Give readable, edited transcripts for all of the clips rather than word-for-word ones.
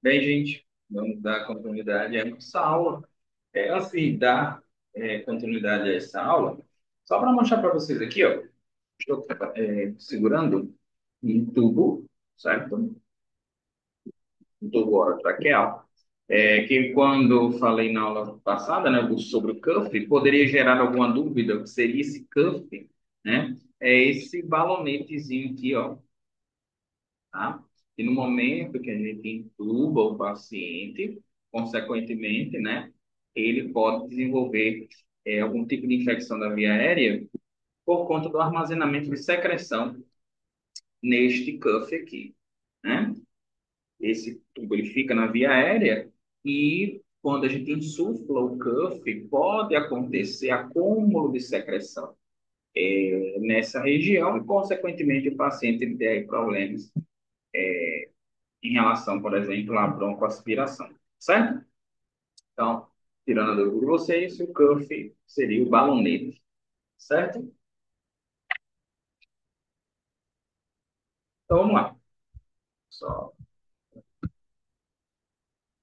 Bem, gente, vamos dar continuidade a essa aula. Assim, dar continuidade a essa aula, só para mostrar para vocês aqui, ó, estou segurando um tubo, certo? Um tubo orotraqueal, que quando falei na aula passada, né, sobre o cuff, poderia gerar alguma dúvida, o que seria esse cuff, né? É esse balonetezinho aqui, ó, tá? E no momento que a gente intuba o paciente, consequentemente, né, ele pode desenvolver algum tipo de infecção da via aérea por conta do armazenamento de secreção neste cuff aqui, né? Esse tubo ele fica na via aérea e quando a gente insufla o cuff, pode acontecer acúmulo de secreção nessa região e, consequentemente, o paciente ele tem aí problemas em relação, por exemplo, à broncoaspiração, certo? Então, tirando a dúvida de vocês, o cuff seria o balonete, certo? Então, vamos lá. Só.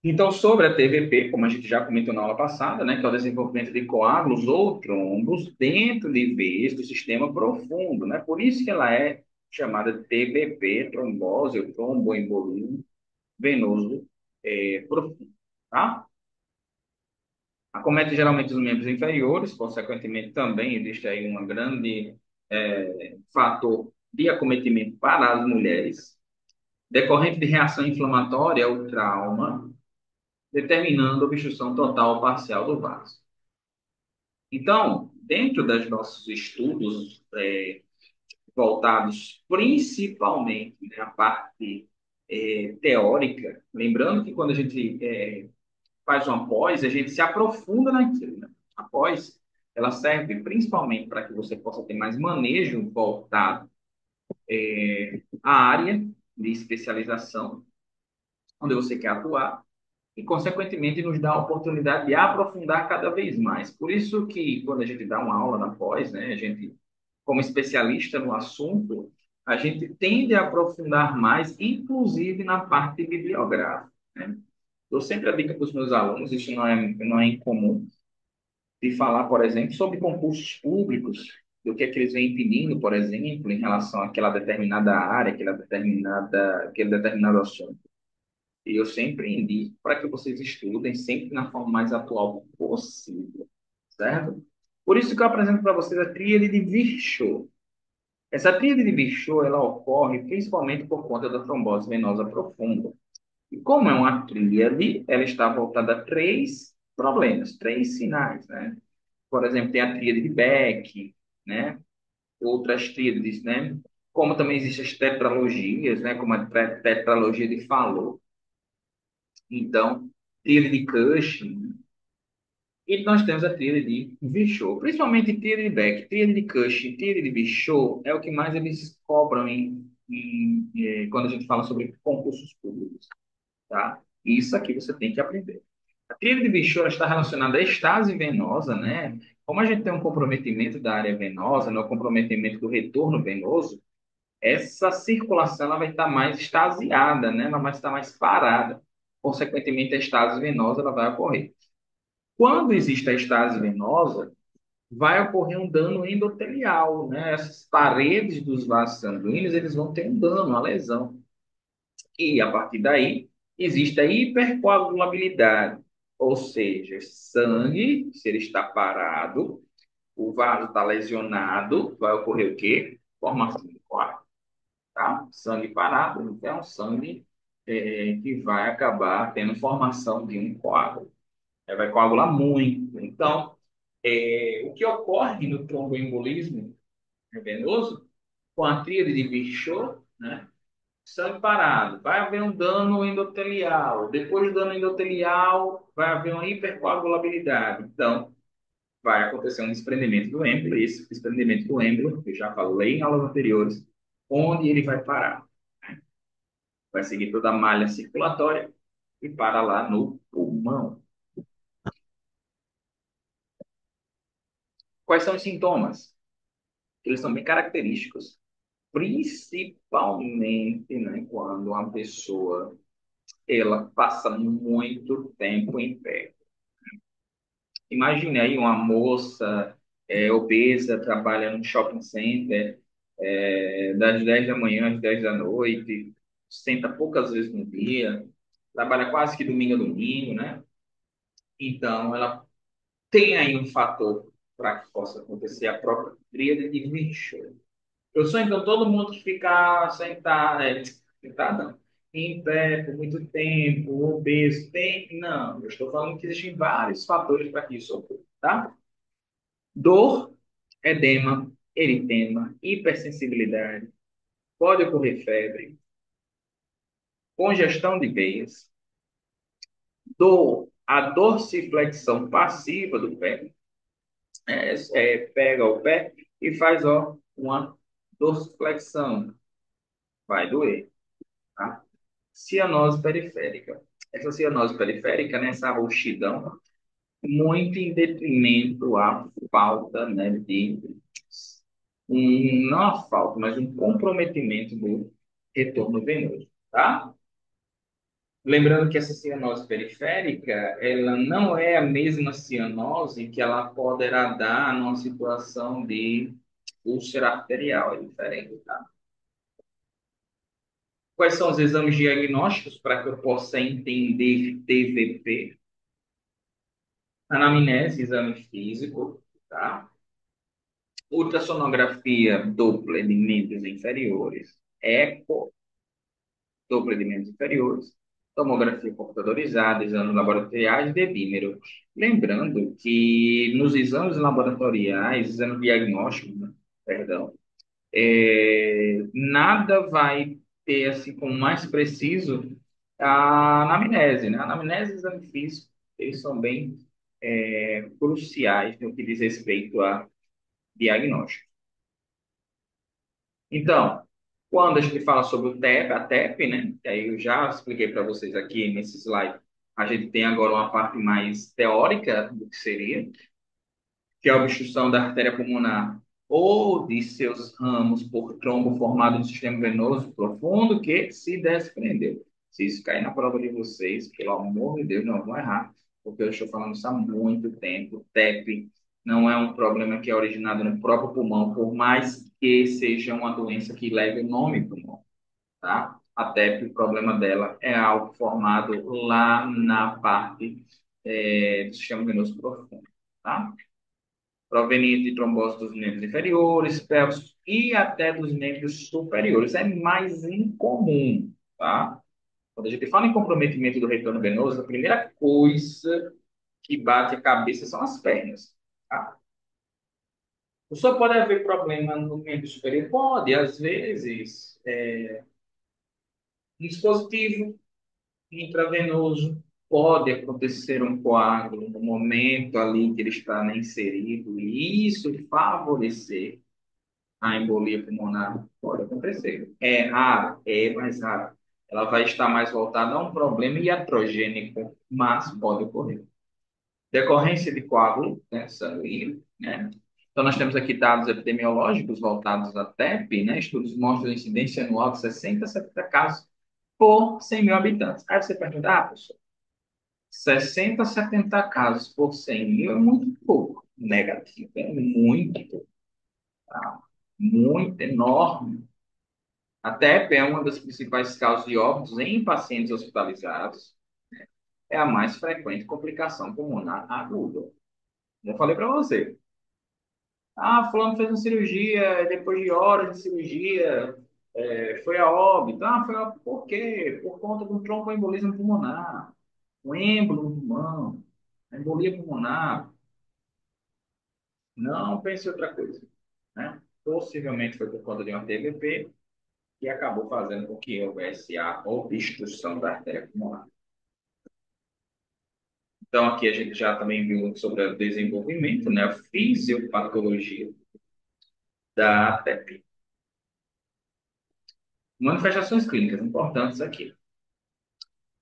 Então, sobre a TVP, como a gente já comentou na aula passada, né, que é o desenvolvimento de coágulos ou trombos dentro de veias do sistema profundo, né? Por isso que ela é chamada TVP, trombose ou tromboembolismo venoso profundo, tá? Acomete geralmente os membros inferiores, consequentemente também existe aí um grande fator de acometimento para as mulheres, decorrente de reação inflamatória ou trauma, determinando obstrução total ou parcial do vaso. Então, dentro dos nossos estudos voltados principalmente, né, à parte teórica, lembrando que quando a gente faz uma pós, a gente se aprofunda naquilo, né? A pós, ela serve principalmente para que você possa ter mais manejo voltado à área de especialização, onde você quer atuar, e, consequentemente, nos dá a oportunidade de aprofundar cada vez mais. Por isso que, quando a gente dá uma aula na pós, né, a gente, como especialista no assunto, a gente tende a aprofundar mais, inclusive na parte bibliográfica, né? Eu sempre digo para os meus alunos, isso não é incomum, de falar, por exemplo, sobre concursos públicos, do que é que eles vêm pedindo, por exemplo, em relação àquela determinada área, aquele determinado assunto. E eu sempre indico para que vocês estudem sempre na forma mais atual possível, certo? Por isso que eu apresento para vocês a tríade de Virchow. Essa tríade de Virchow, ela ocorre principalmente por conta da trombose venosa profunda. E como é uma tríade, ela está voltada a três problemas, três sinais, né? Por exemplo, tem a tríade de Beck, né? Outras tríades, né? Como também existem as tetralogias, né? Como a tetralogia de Fallot. Então, tríade de Cushing. E nós temos a tríade de Virchow. Principalmente tríade de Beck, tríade de Cushing, tríade de Virchow é o que mais eles cobram quando a gente fala sobre concursos públicos, tá? E isso aqui você tem que aprender. A tríade de Virchow está relacionada à estase venosa, né? Como a gente tem um comprometimento da área venosa, né? O comprometimento do retorno venoso, essa circulação ela vai estar mais extasiada, né? Ela vai estar mais parada. Consequentemente, a estase venosa ela vai ocorrer. Quando existe a estase venosa, vai ocorrer um dano endotelial, né? Essas paredes dos vasos sanguíneos, eles vão ter um dano, uma lesão. E, a partir daí, existe a hipercoagulabilidade, ou seja, sangue, se ele está parado, o vaso está lesionado, vai ocorrer o quê? Formação de coágulo, tá? Sangue parado, então, sangue que vai acabar tendo formação de um coágulo. Vai coagular muito. Então, o que ocorre no tromboembolismo venoso, com a tríade de Virchow, né? Sangue parado, vai haver um dano endotelial. Depois do dano endotelial, vai haver uma hipercoagulabilidade. Então, vai acontecer um desprendimento do êmbolo. Esse desprendimento do êmbolo, eu já falei em aulas anteriores, onde ele vai parar. Vai seguir toda a malha circulatória e para lá no pulmão. Quais são os sintomas? Eles são bem característicos, principalmente, né, quando uma pessoa ela passa muito tempo em pé. Imagine aí uma moça obesa, trabalha no shopping center, das 10 da manhã às 10 da noite, senta poucas vezes no dia, trabalha quase que domingo a domingo, né? Então, ela tem aí um fator para que possa acontecer a própria tríade de Virchow. Eu sou, então, todo mundo que fica sentado, sentado não, em pé por muito tempo, obeso, tem? Não, eu estou falando que existem vários fatores para que isso ocorra, tá? Dor, edema, eritema, hipersensibilidade, pode ocorrer febre, congestão de veias, dor, a dorsiflexão passiva do pé, pega o pé e faz uma dorsiflexão, vai doer, tá? Cianose periférica. Essa cianose periférica, nessa roxidão, muito em detrimento à falta, né, não a falta, mas um comprometimento do retorno venoso, tá? Lembrando que essa cianose periférica, ela não é a mesma cianose que ela poderá dar numa situação de úlcera arterial, é diferente, tá? Quais são os exames diagnósticos para que eu possa entender TVP? Anamnese, exame físico, tá? Ultrassonografia Doppler de membros inferiores, eco Doppler de membros inferiores, tomografia computadorizada, exames laboratoriais de dímero. Lembrando que nos exames laboratoriais, exame diagnóstico, né, perdão, nada vai ter assim como mais preciso a anamnese, né? A anamnese e o exame físico, eles são bem cruciais no que diz respeito a diagnóstico. Então, quando a gente fala sobre o TEP, a TEP, né? Que aí eu já expliquei para vocês aqui nesse slide, a gente tem agora uma parte mais teórica do que seria, que é a obstrução da artéria pulmonar ou de seus ramos por trombo formado no sistema venoso profundo que se desprendeu. Se isso cair na prova de vocês, pelo amor de Deus, não vão errar, porque eu estou falando isso há muito tempo. TEP não é um problema que é originado no próprio pulmão, por mais que seja uma doença que leve o nome pulmão, tá? A TEP, o problema dela é algo formado lá na parte do sistema venoso profundo, tá? Proveniente de trombose dos membros inferiores, pelvis e até dos membros superiores. É mais incomum, tá? Quando a gente fala em comprometimento do retorno venoso, a primeira coisa que bate a cabeça são as pernas, tá? Só pode haver problema no membro superior? Pode, às vezes, um dispositivo intravenoso, pode acontecer um coágulo no momento ali que ele está inserido, e isso favorecer a embolia pulmonar pode acontecer. É raro, é mais raro. Ela vai estar mais voltada a um problema iatrogênico, mas pode ocorrer. Decorrência de coágulo, né, sanguíneo, né? Então, nós temos aqui dados epidemiológicos voltados à TEP, né? Estudos mostram a incidência anual de 60 a 70 casos por 100 mil habitantes. Aí você pergunta, professor, 60 a 70 casos por 100 mil é muito pouco. Negativo, é muito pouco, tá? Muito enorme. A TEP é uma das principais causas de óbitos em pacientes hospitalizados. É a mais frequente complicação pulmonar aguda. Já falei para você. Ah, fulano fez uma cirurgia, depois de horas de cirurgia, foi a óbito. Ah, por quê? Por conta de um tromboembolismo pulmonar, um êmbolo no pulmão, embolia pulmonar. Não pense em outra coisa, né? Possivelmente foi por conta de uma TVP que acabou fazendo com que houvesse a obstrução da artéria pulmonar. Então, aqui a gente já também viu sobre o desenvolvimento, né? A fisiopatologia da TEP. Manifestações clínicas importantes aqui.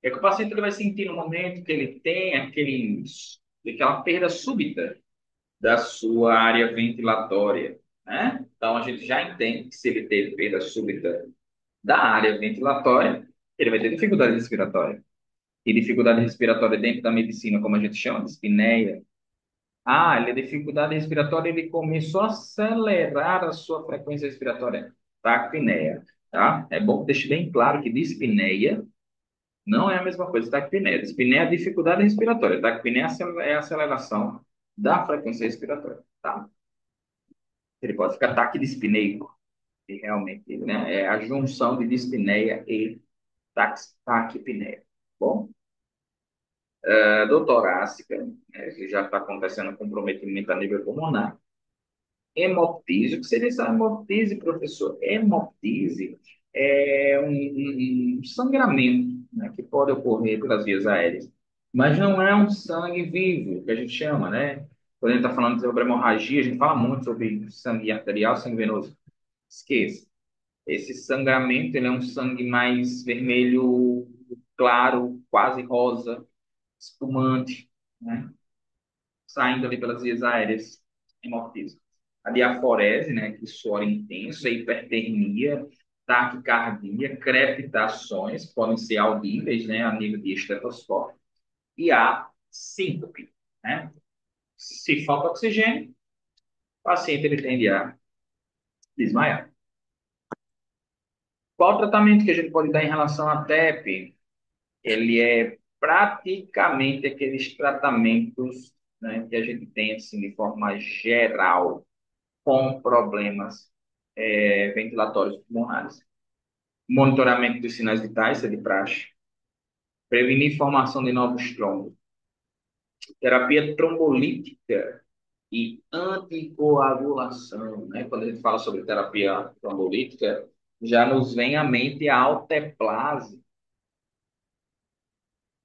É que o paciente ele vai sentir no momento que ele tem aquela perda súbita da sua área ventilatória, né? Então, a gente já entende que se ele teve perda súbita da área ventilatória, ele vai ter dificuldade respiratória. E dificuldade respiratória dentro da medicina, como a gente chama, dispneia. Ah, ele é dificuldade respiratória, ele começou a acelerar a sua frequência respiratória. Taquipneia, tá? É bom que deixe bem claro que dispneia não é a mesma coisa que taquipneia. Dispneia é a dificuldade respiratória. Taquipneia é a aceleração da frequência respiratória, tá? Ele pode ficar taquidispneico, que realmente, né, é a junção de dispneia e taquipneia. Bom, dor torácica, né, que já está acontecendo comprometimento a nível pulmonar. Hemoptise. O que seria essa hemoptise, professor? Hemoptise é um sangramento, né, que pode ocorrer pelas vias aéreas, mas não é um sangue vivo, que a gente chama, né? Quando a gente está falando sobre hemorragia, a gente fala muito sobre sangue arterial, sangue venoso. Esqueça. Esse sangramento, ele é um sangue mais vermelho, claro, quase rosa, espumante, né? Saindo ali pelas vias aéreas, hemoptise. A diaforese, né, que suor intenso, a hipertermia, taquicardia, crepitações, podem ser audíveis, né, a nível de estetoscópio, e a síncope, né? Se falta oxigênio, o paciente ele tende a desmaiar. Qual o tratamento que a gente pode dar em relação à TEP? Ele é praticamente aqueles tratamentos, né, que a gente tem assim, de forma geral com problemas ventilatórios pulmonares. Monitoramento dos sinais vitais, isso é de praxe. Prevenir formação de novos trombos. Terapia trombolítica e anticoagulação. Né? Quando a gente fala sobre terapia trombolítica, já nos vem à mente a alteplase.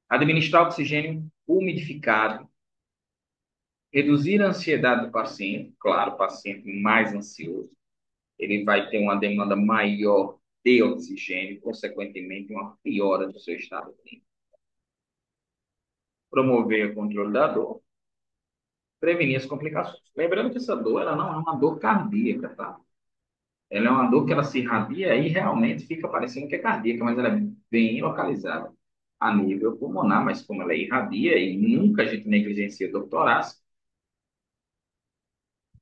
Administrar oxigênio umidificado. Reduzir a ansiedade do paciente. Claro, o paciente mais ansioso ele vai ter uma demanda maior de oxigênio, consequentemente, uma piora do seu estado clínico. Promover o controle da dor, prevenir as complicações. Lembrando que essa dor ela não é uma dor cardíaca, tá? Ela é uma dor que ela se irradia e realmente fica parecendo que é cardíaca, mas ela é bem localizada a nível pulmonar, mas como ela irradia e nunca a gente negligencia dor torácica.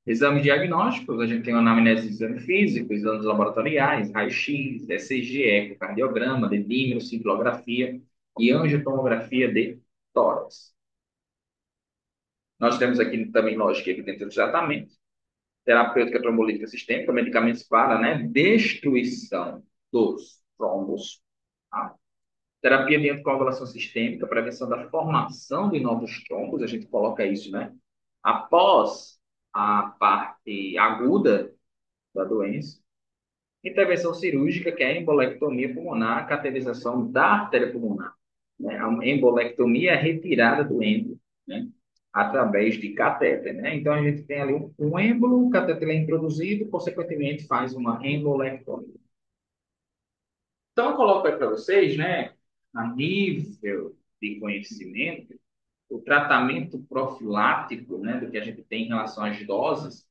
Exames diagnósticos, a gente tem uma anamnese de exame físico, exames laboratoriais, raio-x, ECG, ecocardiograma, dedímero, cintilografia e angiotomografia de tórax. Nós temos aqui também, lógico, evidência do tratamento, terapêutica trombolítica sistêmica, medicamentos para, né, destruição dos trombos, tá? Terapia de anticoagulação sistêmica, prevenção da formação de novos trombos, a gente coloca isso, né? Após a parte aguda da doença. Intervenção cirúrgica, que é a embolectomia pulmonar, cateterização da artéria pulmonar. Né? A embolectomia é a retirada do êmbolo, né? Através de catéter. Né? Então, a gente tem ali um êmbolo, o catéter é introduzido, consequentemente, faz uma embolectomia. Então, eu coloco aí para vocês, né, a nível de conhecimento, o tratamento profilático, né, do que a gente tem em relação às doses.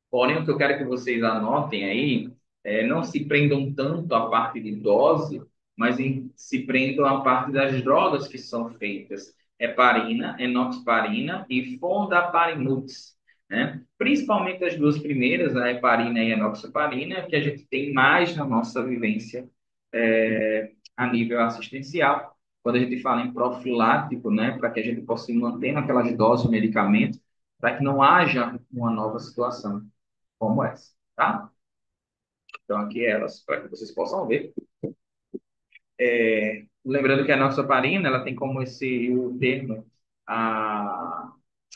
Porém, o que eu quero que vocês anotem aí não se prendam tanto à parte de dose, mas se prendam à parte das drogas que são feitas. Heparina, enoxaparina e fondaparinux, né? Principalmente as duas primeiras, a heparina e a enoxaparina, que a gente tem mais na nossa vivência a nível assistencial. Quando a gente fala em profilático, né, para que a gente possa ir mantendo aquelas doses de medicamento, para que não haja uma nova situação como essa, tá? Então, aqui elas, para que vocês possam ver. Lembrando que a noxaparina, ela tem como o termo,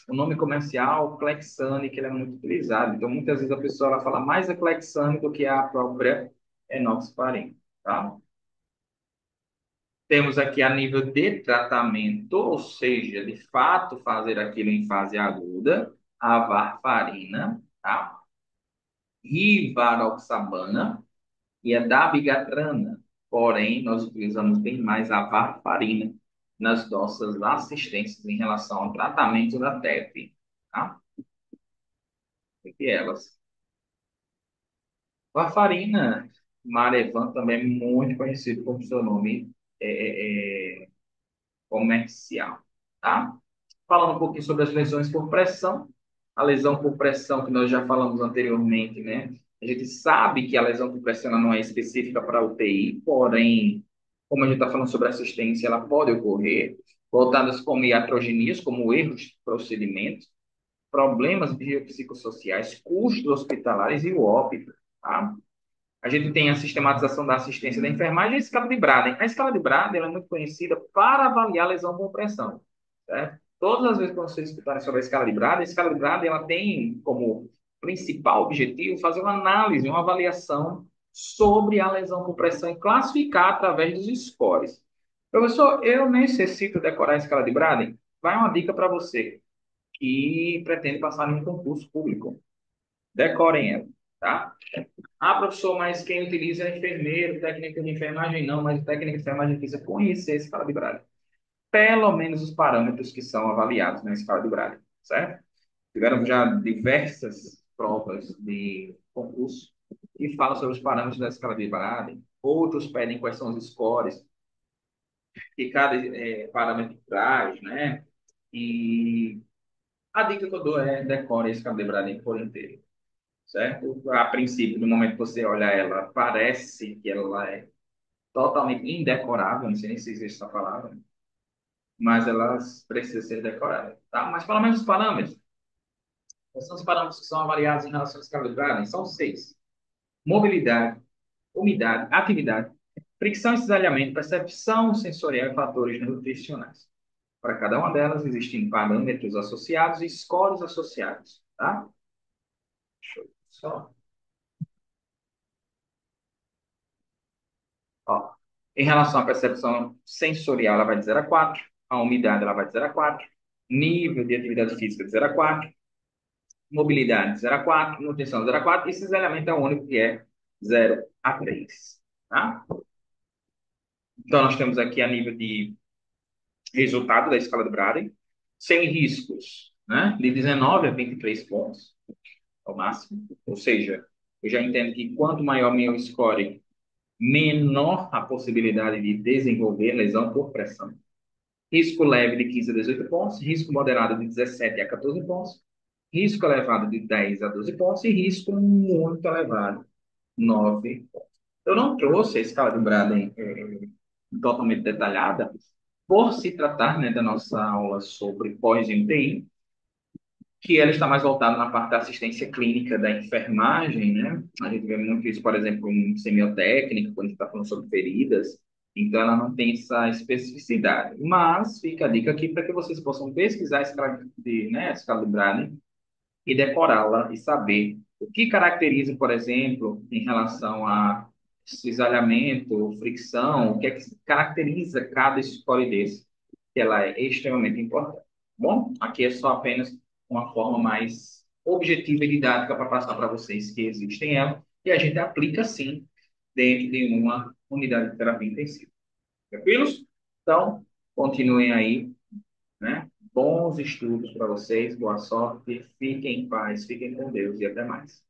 o nome comercial, Clexane, que ele é muito utilizado. Então, muitas vezes a pessoa ela fala mais a Clexane do que a própria enoxaparina, tá? Temos aqui a nível de tratamento, ou seja, de fato fazer aquilo em fase aguda, a varfarina, tá? Rivaroxabana, e a dabigatrana. Porém, nós utilizamos bem mais a varfarina nas nossas assistências em relação ao tratamento da TEP, tá? Entre elas. Varfarina, Marevan, também é muito conhecido como seu nome. comercial, tá? Falando um pouquinho sobre as lesões por pressão. A lesão por pressão que nós já falamos anteriormente, né? A gente sabe que a lesão por pressão ela não é específica para UTI, porém, como a gente está falando sobre assistência, ela pode ocorrer, voltadas como iatrogenias, como erros de procedimentos, problemas biopsicossociais, custos hospitalares e o óbito, tá? A gente tem a sistematização da assistência da enfermagem e a escala de Braden. A escala de Braden ela é muito conhecida para avaliar lesão por pressão, certo? Todas as vezes que vocês escutarem sobre a escala de Braden ela tem como principal objetivo fazer uma análise, uma avaliação sobre a lesão por pressão e classificar através dos scores. Professor, eu necessito decorar a escala de Braden? Vai uma dica para você que pretende passar em um concurso público. Decorem ela, tá? Ah, professor, mas quem utiliza é enfermeiro, técnico de enfermagem não, mas o técnico de enfermagem precisa conhecer a escala de Braille. Pelo menos os parâmetros que são avaliados na escala de Braille, certo? Tiveram já diversas provas de concurso que falam sobre os parâmetros da escala de Braille. Outros pedem quais são os scores que cada parâmetro traz, né? E a dica que eu dou é decore a escala de Braille por inteiro, certo? A princípio, no momento que você olha ela, parece que ela é totalmente indecorável, não sei nem se existe essa palavra, mas elas precisam ser decoradas, tá? Mas pelo menos os parâmetros. Quais são os parâmetros que são avaliados em relação às carboidratos? São seis: mobilidade, umidade, atividade, fricção e cisalhamento, percepção sensorial e fatores nutricionais. Para cada uma delas existem parâmetros associados e scores associados, tá? Só. Ó, em relação à percepção sensorial, ela vai de 0 a 4. A umidade, ela vai de 0 a 4. Nível de atividade física de 0 a 4. Mobilidade de 0 a 4. Nutrição de 0 a 4. E cisalhamento é o único que é 0 a 3. Tá? Então, nós temos aqui a nível de resultado da escala de Braden, sem riscos, né? De 19 a 23 pontos, ao máximo. Ou seja, eu já entendo que quanto maior meu score, menor a possibilidade de desenvolver lesão por pressão. Risco leve de 15 a 18 pontos, risco moderado de 17 a 14 pontos, risco elevado de 10 a 12 pontos e risco muito elevado, 9 pontos. Eu não trouxe a escala de Braden totalmente detalhada, por se tratar, né, da nossa aula sobre pós-MTI, que ela está mais voltada na parte da assistência clínica da enfermagem, né? A gente vê muito isso, por exemplo, em semiotécnica, quando a gente está falando sobre feridas, então ela não tem essa especificidade. Mas fica a dica aqui para que vocês possam pesquisar a escala de, né, a escala de Braden e decorá-la e saber o que caracteriza, por exemplo, em relação a cisalhamento, fricção, o que é que caracteriza cada score desse, que ela é extremamente importante. Bom, aqui é só apenas uma forma mais objetiva e didática para passar para vocês que existem ela, e a gente aplica sim dentro de uma unidade de terapia intensiva. Tranquilos? Então, continuem aí, né? Bons estudos para vocês, boa sorte, fiquem em paz, fiquem com Deus e até mais.